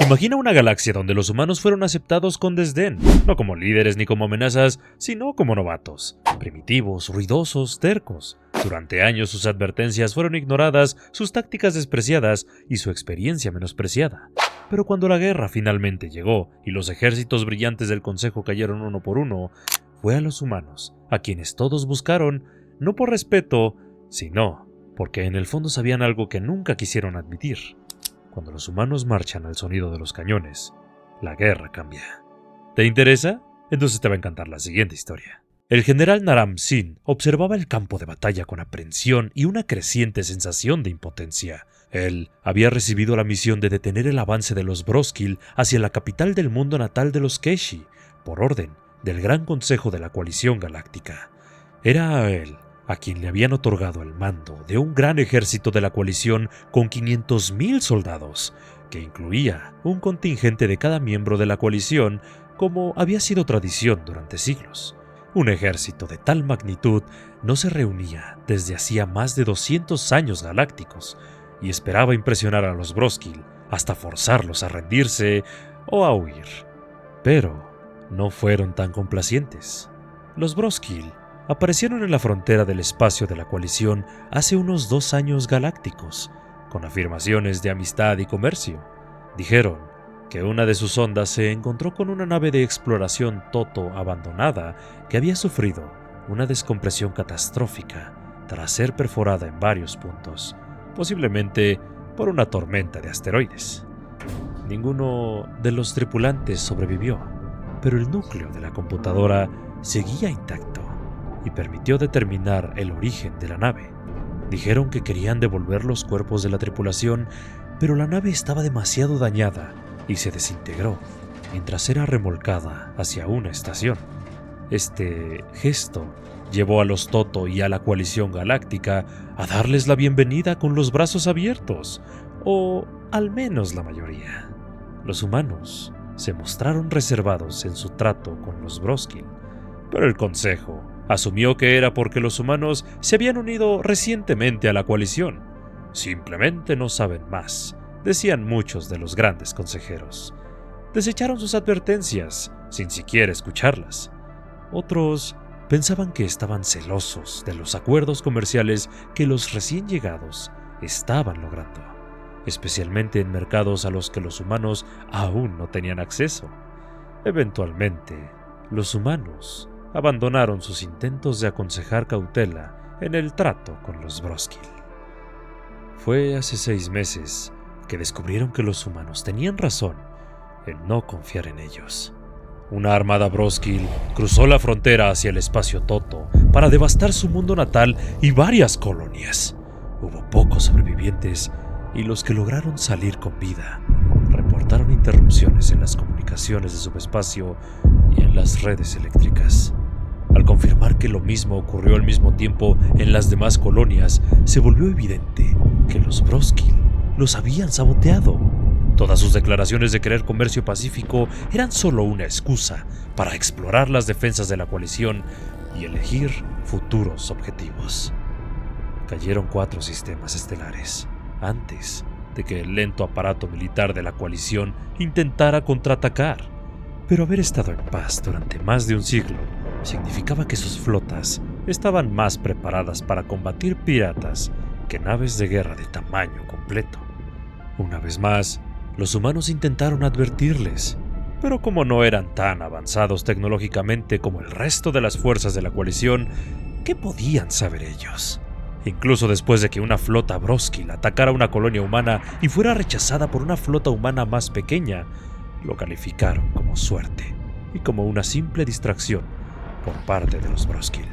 Imagina una galaxia donde los humanos fueron aceptados con desdén, no como líderes ni como amenazas, sino como novatos, primitivos, ruidosos, tercos. Durante años sus advertencias fueron ignoradas, sus tácticas despreciadas y su experiencia menospreciada. Pero cuando la guerra finalmente llegó y los ejércitos brillantes del Consejo cayeron uno por uno, fue a los humanos, a quienes todos buscaron, no por respeto, sino porque en el fondo sabían algo que nunca quisieron admitir. Cuando los humanos marchan al sonido de los cañones, la guerra cambia. ¿Te interesa? Entonces te va a encantar la siguiente historia. El general Naram Sin observaba el campo de batalla con aprensión y una creciente sensación de impotencia. Él había recibido la misión de detener el avance de los Broskil hacia la capital del mundo natal de los Keshi, por orden del Gran Consejo de la Coalición Galáctica. Era a él a quien le habían otorgado el mando de un gran ejército de la coalición con 500,000 soldados, que incluía un contingente de cada miembro de la coalición, como había sido tradición durante siglos. Un ejército de tal magnitud no se reunía desde hacía más de 200 años galácticos, y esperaba impresionar a los Broskil hasta forzarlos a rendirse o a huir. Pero no fueron tan complacientes. Los Broskil aparecieron en la frontera del espacio de la coalición hace unos 2 años galácticos, con afirmaciones de amistad y comercio. Dijeron que una de sus ondas se encontró con una nave de exploración Toto abandonada que había sufrido una descompresión catastrófica tras ser perforada en varios puntos, posiblemente por una tormenta de asteroides. Ninguno de los tripulantes sobrevivió, pero el núcleo de la computadora seguía intacto y permitió determinar el origen de la nave. Dijeron que querían devolver los cuerpos de la tripulación, pero la nave estaba demasiado dañada y se desintegró mientras era remolcada hacia una estación. Este gesto llevó a los Toto y a la coalición galáctica a darles la bienvenida con los brazos abiertos, o al menos la mayoría. Los humanos se mostraron reservados en su trato con los Broskil, pero el Consejo asumió que era porque los humanos se habían unido recientemente a la coalición. Simplemente no saben más, decían muchos de los grandes consejeros. Desecharon sus advertencias, sin siquiera escucharlas. Otros pensaban que estaban celosos de los acuerdos comerciales que los recién llegados estaban logrando, especialmente en mercados a los que los humanos aún no tenían acceso. Eventualmente, los humanos abandonaron sus intentos de aconsejar cautela en el trato con los Broskil. Fue hace 6 meses que descubrieron que los humanos tenían razón en no confiar en ellos. Una armada Broskil cruzó la frontera hacia el espacio Toto para devastar su mundo natal y varias colonias. Hubo pocos sobrevivientes y los que lograron salir con vida reportaron interrupciones en las comunicaciones de subespacio y en las redes eléctricas. Al confirmar que lo mismo ocurrió al mismo tiempo en las demás colonias, se volvió evidente que los Broskil los habían saboteado. Todas sus declaraciones de querer comercio pacífico eran solo una excusa para explorar las defensas de la coalición y elegir futuros objetivos. Cayeron 4 sistemas estelares antes de que el lento aparato militar de la coalición intentara contraatacar. Pero haber estado en paz durante más de un siglo significaba que sus flotas estaban más preparadas para combatir piratas que naves de guerra de tamaño completo. Una vez más, los humanos intentaron advertirles, pero como no eran tan avanzados tecnológicamente como el resto de las fuerzas de la coalición, ¿qué podían saber ellos? Incluso después de que una flota Broskil atacara una colonia humana y fuera rechazada por una flota humana más pequeña, lo calificaron como suerte y como una simple distracción por parte de los Broskil.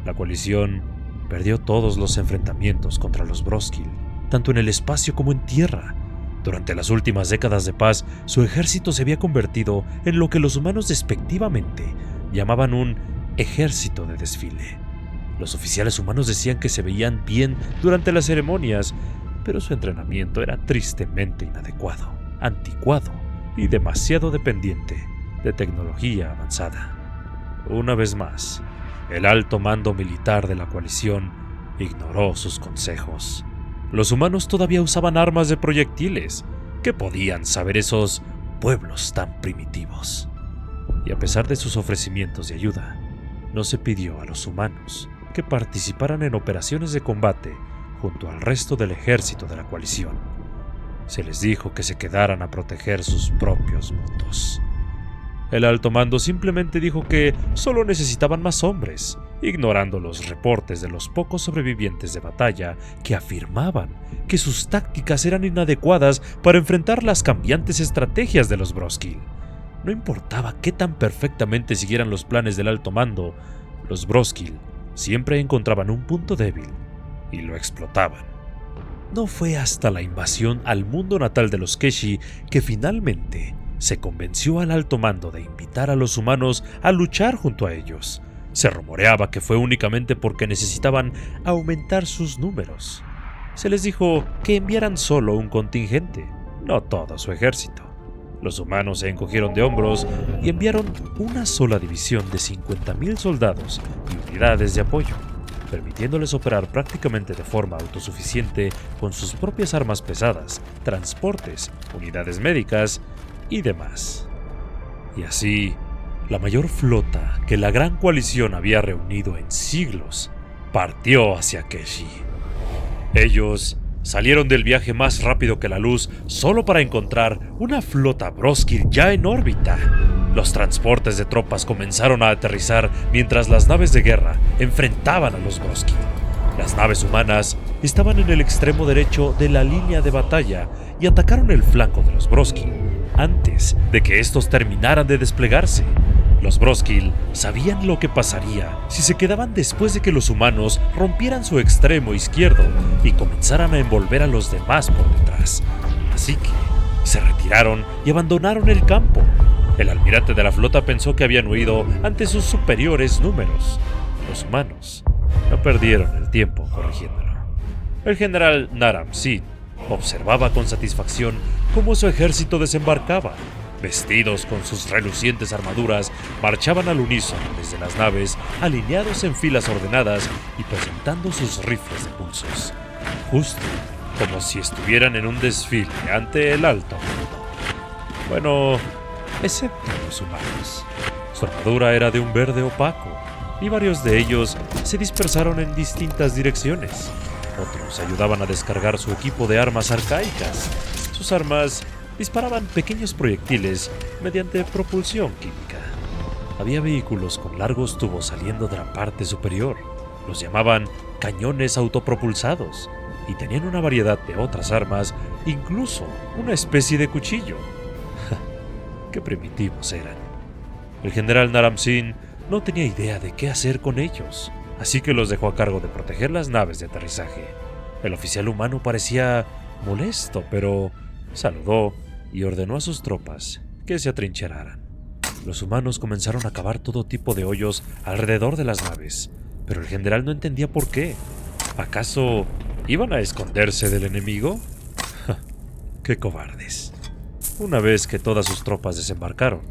La coalición perdió todos los enfrentamientos contra los Broskil, tanto en el espacio como en tierra. Durante las últimas décadas de paz, su ejército se había convertido en lo que los humanos despectivamente llamaban un ejército de desfile. Los oficiales humanos decían que se veían bien durante las ceremonias, pero su entrenamiento era tristemente inadecuado, anticuado y demasiado dependiente de tecnología avanzada. Una vez más, el alto mando militar de la coalición ignoró sus consejos. Los humanos todavía usaban armas de proyectiles, ¿Qué podían saber esos pueblos tan primitivos? Y a pesar de sus ofrecimientos de ayuda, no se pidió a los humanos que participaran en operaciones de combate junto al resto del ejército de la coalición. Se les dijo que se quedaran a proteger sus propios votos. El alto mando simplemente dijo que solo necesitaban más hombres, ignorando los reportes de los pocos sobrevivientes de batalla que afirmaban que sus tácticas eran inadecuadas para enfrentar las cambiantes estrategias de los Broskil. No importaba qué tan perfectamente siguieran los planes del alto mando, los Broskil siempre encontraban un punto débil y lo explotaban. No fue hasta la invasión al mundo natal de los Keshi que finalmente se convenció al alto mando de invitar a los humanos a luchar junto a ellos. Se rumoreaba que fue únicamente porque necesitaban aumentar sus números. Se les dijo que enviaran solo un contingente, no todo su ejército. Los humanos se encogieron de hombros y enviaron una sola división de 50,000 soldados y unidades de apoyo, permitiéndoles operar prácticamente de forma autosuficiente con sus propias armas pesadas, transportes, unidades médicas y demás. Y así, la mayor flota que la Gran Coalición había reunido en siglos partió hacia Keshi. Ellos salieron del viaje más rápido que la luz solo para encontrar una flota Broskil ya en órbita. Los transportes de tropas comenzaron a aterrizar mientras las naves de guerra enfrentaban a los Broskil. Las naves humanas estaban en el extremo derecho de la línea de batalla y atacaron el flanco de los Broskil antes de que estos terminaran de desplegarse. Los Broskil sabían lo que pasaría si se quedaban después de que los humanos rompieran su extremo izquierdo y comenzaran a envolver a los demás por detrás. Así que se retiraron y abandonaron el campo. El almirante de la flota pensó que habían huido ante sus superiores números. Los humanos no perdieron el tiempo corrigiéndolo. El general Naram-Sin observaba con satisfacción cómo su ejército desembarcaba. Vestidos con sus relucientes armaduras, marchaban al unísono desde las naves, alineados en filas ordenadas y presentando sus rifles de pulsos, justo como si estuvieran en un desfile ante el alto mando. Bueno, excepto los humanos. Su armadura era de un verde opaco, y varios de ellos se dispersaron en distintas direcciones. Otros ayudaban a descargar su equipo de armas arcaicas. Sus armas disparaban pequeños proyectiles mediante propulsión química. Había vehículos con largos tubos saliendo de la parte superior. Los llamaban cañones autopropulsados y tenían una variedad de otras armas, incluso una especie de cuchillo. ¡Qué primitivos eran! El general Naram-Sin no tenía idea de qué hacer con ellos, así que los dejó a cargo de proteger las naves de aterrizaje. El oficial humano parecía molesto, pero saludó y ordenó a sus tropas que se atrincheraran. Los humanos comenzaron a cavar todo tipo de hoyos alrededor de las naves, pero el general no entendía por qué. ¿Acaso iban a esconderse del enemigo? ¡Qué cobardes! Una vez que todas sus tropas desembarcaron,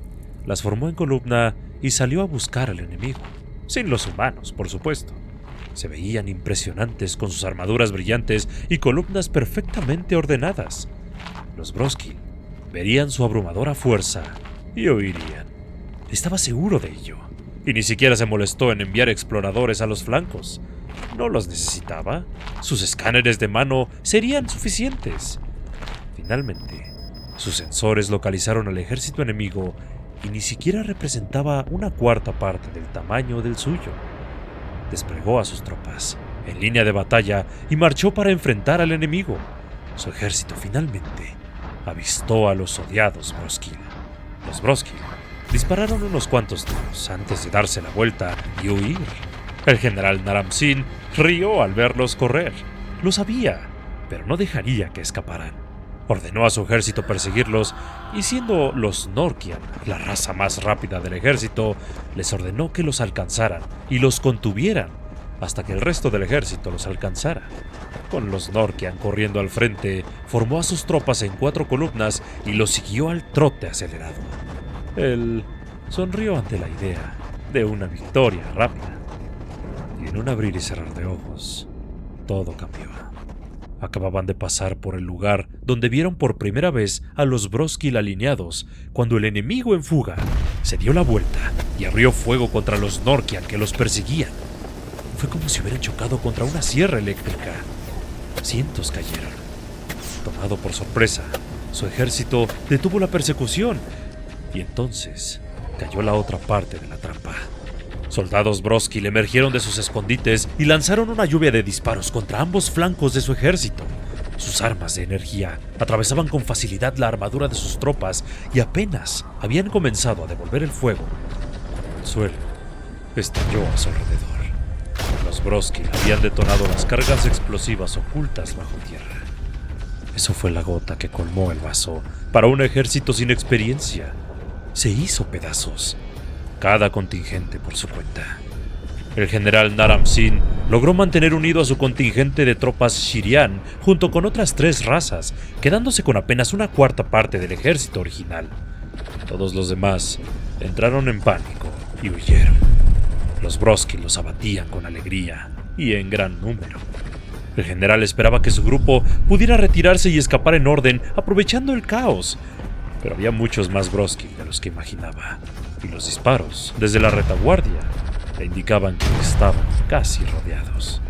las formó en columna y salió a buscar al enemigo, sin los humanos, por supuesto. Se veían impresionantes con sus armaduras brillantes y columnas perfectamente ordenadas. Los Broskil verían su abrumadora fuerza y huirían. Estaba seguro de ello, y ni siquiera se molestó en enviar exploradores a los flancos. No los necesitaba. Sus escáneres de mano serían suficientes. Finalmente, sus sensores localizaron al ejército enemigo y ni siquiera representaba una cuarta parte del tamaño del suyo. Desplegó a sus tropas en línea de batalla y marchó para enfrentar al enemigo. Su ejército finalmente avistó a los odiados Broskil. Los Broskil dispararon unos cuantos tiros antes de darse la vuelta y huir. El general Naram-Sin rió al verlos correr. Lo sabía, pero no dejaría que escaparan. Ordenó a su ejército perseguirlos y, siendo los Norkian la raza más rápida del ejército, les ordenó que los alcanzaran y los contuvieran hasta que el resto del ejército los alcanzara. Con los Norkian corriendo al frente, formó a sus tropas en 4 columnas y los siguió al trote acelerado. Él sonrió ante la idea de una victoria rápida. Y en un abrir y cerrar de ojos, todo cambió. Acababan de pasar por el lugar donde vieron por primera vez a los Broskil alineados cuando el enemigo en fuga se dio la vuelta y abrió fuego contra los Norkian que los perseguían. Fue como si hubieran chocado contra una sierra eléctrica. Cientos cayeron. Tomado por sorpresa, su ejército detuvo la persecución y entonces cayó la otra parte de la trampa. Soldados Broskil emergieron de sus escondites y lanzaron una lluvia de disparos contra ambos flancos de su ejército. Sus armas de energía atravesaban con facilidad la armadura de sus tropas y apenas habían comenzado a devolver el fuego cuando el suelo estalló a su alrededor. Los Broskil habían detonado las cargas explosivas ocultas bajo tierra. Eso fue la gota que colmó el vaso para un ejército sin experiencia. Se hizo pedazos. Cada contingente por su cuenta. El general Naram Sin logró mantener unido a su contingente de tropas Shirian junto con otras 3 razas, quedándose con apenas una cuarta parte del ejército original. Todos los demás entraron en pánico y huyeron. Los Broskil los abatían con alegría y en gran número. El general esperaba que su grupo pudiera retirarse y escapar en orden, aprovechando el caos. Pero había muchos más Broskil de los que imaginaba, y los disparos desde la retaguardia le indicaban que estaban casi rodeados.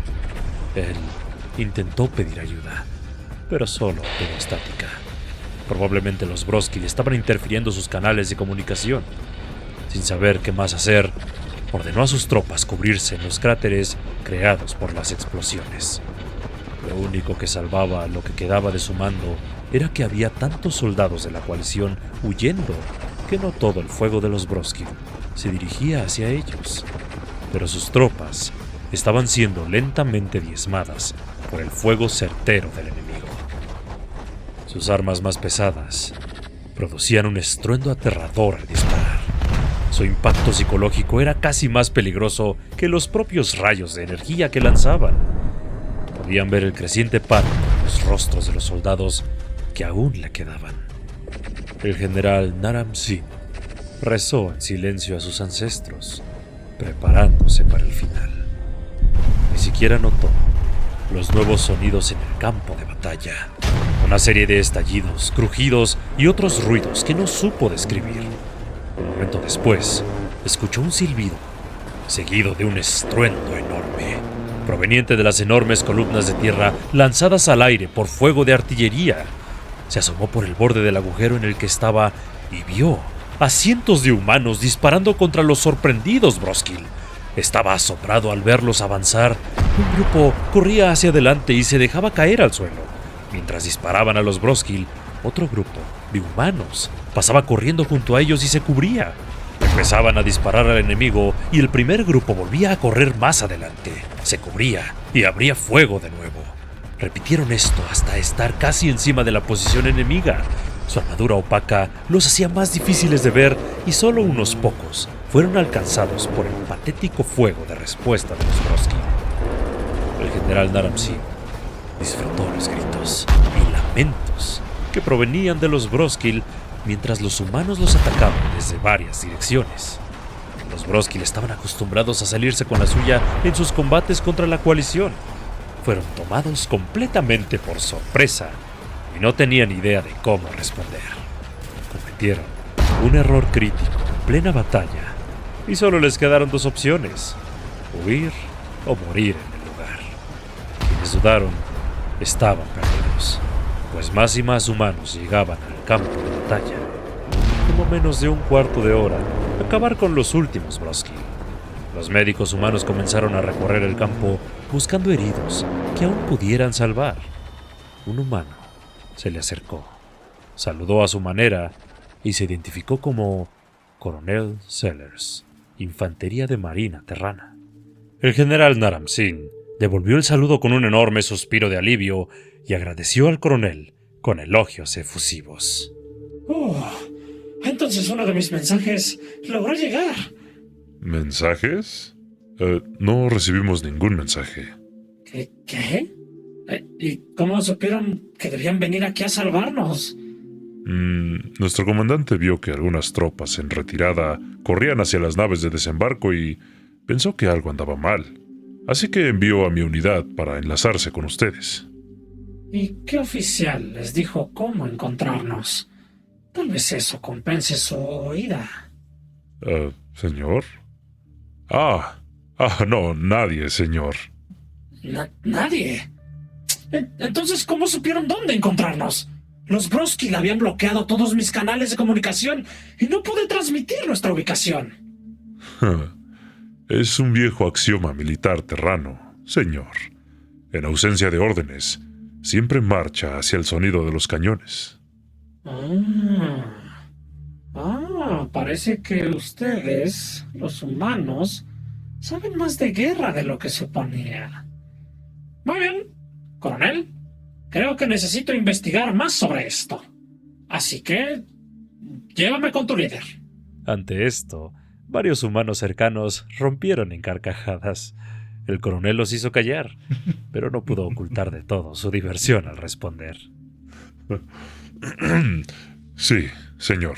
Él intentó pedir ayuda, pero solo quedó estática. Probablemente los Broskil estaban interfiriendo sus canales de comunicación. Sin saber qué más hacer, ordenó a sus tropas cubrirse en los cráteres creados por las explosiones. Lo único que salvaba a lo que quedaba de su mando era que había tantos soldados de la coalición huyendo que no todo el fuego de los Broskil se dirigía hacia ellos, pero sus tropas estaban siendo lentamente diezmadas por el fuego certero del enemigo. Sus armas más pesadas producían un estruendo aterrador al disparar. Su impacto psicológico era casi más peligroso que los propios rayos de energía que lanzaban. Podían ver el creciente pánico en los rostros de los soldados que aún le quedaban. El general Naram Sin rezó en silencio a sus ancestros, preparándose para el final. Ni siquiera notó los nuevos sonidos en el campo de batalla, una serie de estallidos, crujidos y otros ruidos que no supo describir. Un momento después, escuchó un silbido, seguido de un estruendo enorme, proveniente de las enormes columnas de tierra lanzadas al aire por fuego de artillería. Se asomó por el borde del agujero en el que estaba y vio a cientos de humanos disparando contra los sorprendidos Broskil. Estaba asombrado al verlos avanzar. Un grupo corría hacia adelante y se dejaba caer al suelo. Mientras disparaban a los Broskil, otro grupo de humanos pasaba corriendo junto a ellos y se cubría. Empezaban a disparar al enemigo y el primer grupo volvía a correr más adelante. Se cubría y abría fuego de nuevo. Repitieron esto hasta estar casi encima de la posición enemiga. Su armadura opaca los hacía más difíciles de ver y solo unos pocos fueron alcanzados por el patético fuego de respuesta de los Broskil. El general Naram Sin disfrutó los gritos y lamentos que provenían de los Broskil mientras los humanos los atacaban desde varias direcciones. Los Broskil estaban acostumbrados a salirse con la suya en sus combates contra la coalición. Fueron tomados completamente por sorpresa y no tenían idea de cómo responder. Cometieron un error crítico en plena batalla y solo les quedaron 2 opciones: huir o morir en el lugar. Quienes dudaron estaban perdidos, pues más y más humanos llegaban al campo de batalla. Tomó menos de un cuarto de hora acabar con los últimos Broskil. Los médicos humanos comenzaron a recorrer el campo buscando heridos que aún pudieran salvar. Un humano se le acercó, saludó a su manera y se identificó como Coronel Sellers, Infantería de Marina Terrana. El general Naram Sin devolvió el saludo con un enorme suspiro de alivio y agradeció al coronel con elogios efusivos. Entonces uno de mis mensajes logró llegar. ¿Mensajes? No recibimos ningún mensaje. ¿Qué? ¿Y cómo supieron que debían venir aquí a salvarnos? Nuestro comandante vio que algunas tropas en retirada corrían hacia las naves de desembarco y pensó que algo andaba mal. Así que envió a mi unidad para enlazarse con ustedes. ¿Y qué oficial les dijo cómo encontrarnos? Tal vez eso compense su oída. ¿Señor? No, nadie, señor. ¿Nadie? Entonces, ¿cómo supieron dónde encontrarnos? Los Broski habían bloqueado todos mis canales de comunicación y no pude transmitir nuestra ubicación. Es un viejo axioma militar terrano, señor. En ausencia de órdenes, siempre marcha hacia el sonido de los cañones. Parece que ustedes, los humanos, saben más de guerra de lo que suponía. Muy bien, coronel. Creo que necesito investigar más sobre esto. Así que, llévame con tu líder. Ante esto, varios humanos cercanos rompieron en carcajadas. El coronel los hizo callar, pero no pudo ocultar de todo su diversión al responder. Sí, señor.